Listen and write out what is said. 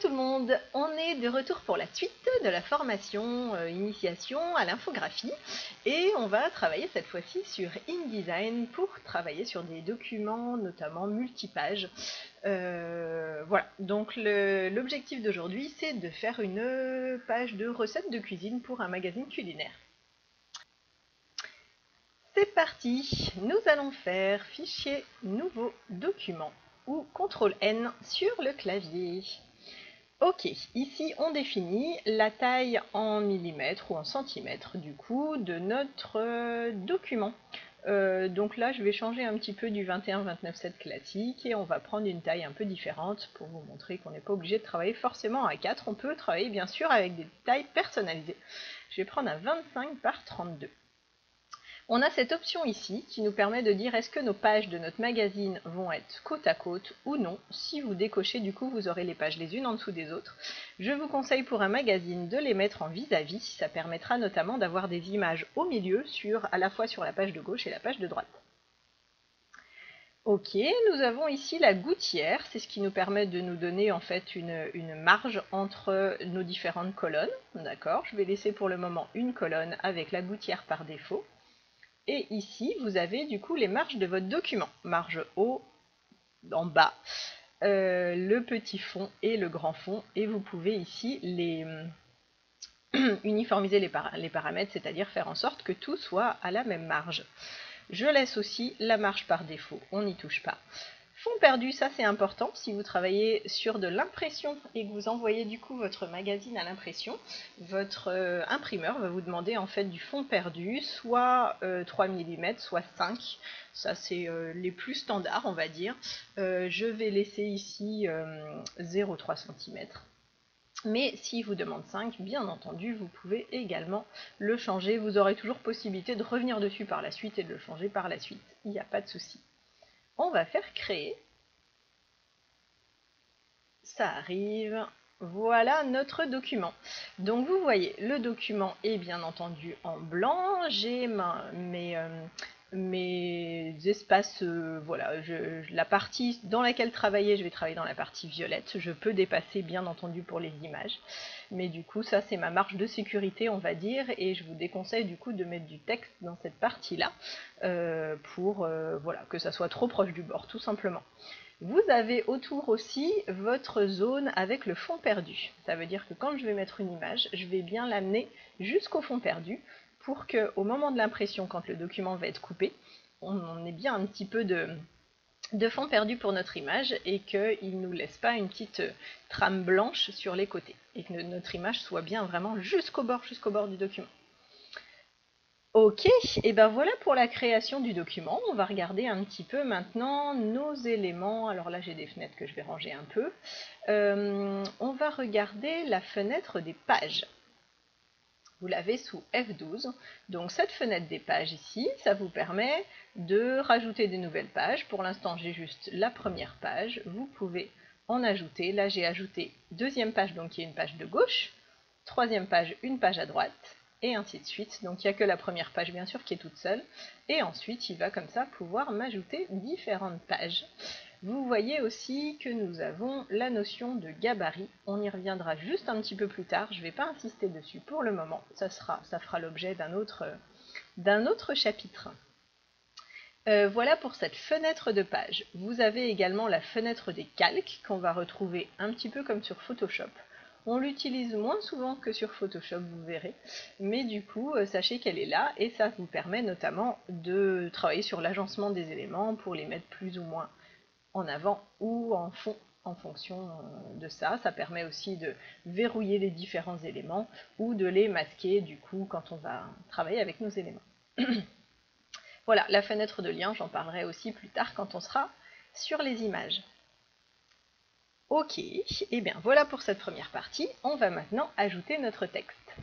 tout le monde, on est de retour pour la suite de la formation initiation à l'infographie et on va travailler cette fois-ci sur InDesign pour travailler sur des documents notamment multipages. Voilà, donc l'objectif d'aujourd'hui c'est de faire une page de recettes de cuisine pour un magazine culinaire. C'est parti, nous allons faire fichier nouveau document ou CTRL-N sur le clavier. Ok, ici on définit la taille en millimètres ou en centimètres du coup de notre document. Donc là je vais changer un petit peu du 21-29-7 classique et on va prendre une taille un peu différente pour vous montrer qu'on n'est pas obligé de travailler forcément à 4. On peut travailler bien sûr avec des tailles personnalisées. Je vais prendre un 25 par 32. On a cette option ici qui nous permet de dire est-ce que nos pages de notre magazine vont être côte à côte ou non. Si vous décochez, du coup, vous aurez les pages les unes en dessous des autres. Je vous conseille pour un magazine de les mettre en vis-à-vis. Ça permettra notamment d'avoir des images au milieu, à la fois sur la page de gauche et la page de droite. Ok, nous avons ici la gouttière, c'est ce qui nous permet de nous donner en fait une marge entre nos différentes colonnes. D'accord, je vais laisser pour le moment une colonne avec la gouttière par défaut. Et ici, vous avez du coup les marges de votre document. Marge haut, en bas, le petit fond et le grand fond. Et vous pouvez ici uniformiser les paramètres, c'est-à-dire faire en sorte que tout soit à la même marge. Je laisse aussi la marge par défaut, on n'y touche pas. Fond perdu, ça c'est important, si vous travaillez sur de l'impression et que vous envoyez du coup votre magazine à l'impression, votre imprimeur va vous demander en fait du fond perdu, soit 3 mm, soit 5, ça c'est les plus standards on va dire. Je vais laisser ici 0,3 cm. Mais s'il vous demande 5, bien entendu, vous pouvez également le changer. Vous aurez toujours possibilité de revenir dessus par la suite et de le changer par la suite. Il n'y a pas de souci. On va faire créer. Ça arrive. Voilà notre document. Donc vous voyez, le document est bien entendu en blanc. J'ai mes espaces, voilà, la partie dans laquelle travailler, je vais travailler dans la partie violette. Je peux dépasser bien entendu pour les images. Mais du coup, ça c'est ma marge de sécurité, on va dire, et je vous déconseille du coup de mettre du texte dans cette partie-là pour voilà, que ça soit trop proche du bord, tout simplement. Vous avez autour aussi votre zone avec le fond perdu. Ça veut dire que quand je vais mettre une image, je vais bien l'amener jusqu'au fond perdu pour qu'au moment de l'impression, quand le document va être coupé, on ait bien un petit peu de fond perdu pour notre image et qu'il ne nous laisse pas une petite trame blanche sur les côtés et que notre image soit bien vraiment jusqu'au bord du document. Ok, et ben voilà pour la création du document. On va regarder un petit peu maintenant nos éléments. Alors là j'ai des fenêtres que je vais ranger un peu. On va regarder la fenêtre des pages. Vous l'avez sous F12. Donc cette fenêtre des pages ici, ça vous permet de rajouter des nouvelles pages. Pour l'instant j'ai juste la première page. Vous pouvez en ajouter. Là j'ai ajouté deuxième page, donc qui est une page de gauche. Troisième page, une page à droite. Et ainsi de suite. Donc il n'y a que la première page bien sûr qui est toute seule. Et ensuite il va comme ça pouvoir m'ajouter différentes pages. Vous voyez aussi que nous avons la notion de gabarit. On y reviendra juste un petit peu plus tard. Je ne vais pas insister dessus pour le moment. Ça fera l'objet d'un autre chapitre. Voilà pour cette fenêtre de page. Vous avez également la fenêtre des calques qu'on va retrouver un petit peu comme sur Photoshop. On l'utilise moins souvent que sur Photoshop, vous verrez, mais du coup, sachez qu'elle est là et ça vous permet notamment de travailler sur l'agencement des éléments pour les mettre plus ou moins en avant ou en fond en fonction de ça. Ça permet aussi de verrouiller les différents éléments ou de les masquer du coup quand on va travailler avec nos éléments. Voilà, la fenêtre de lien, j'en parlerai aussi plus tard quand on sera sur les images. Ok, et bien voilà pour cette première partie. On va maintenant ajouter notre texte.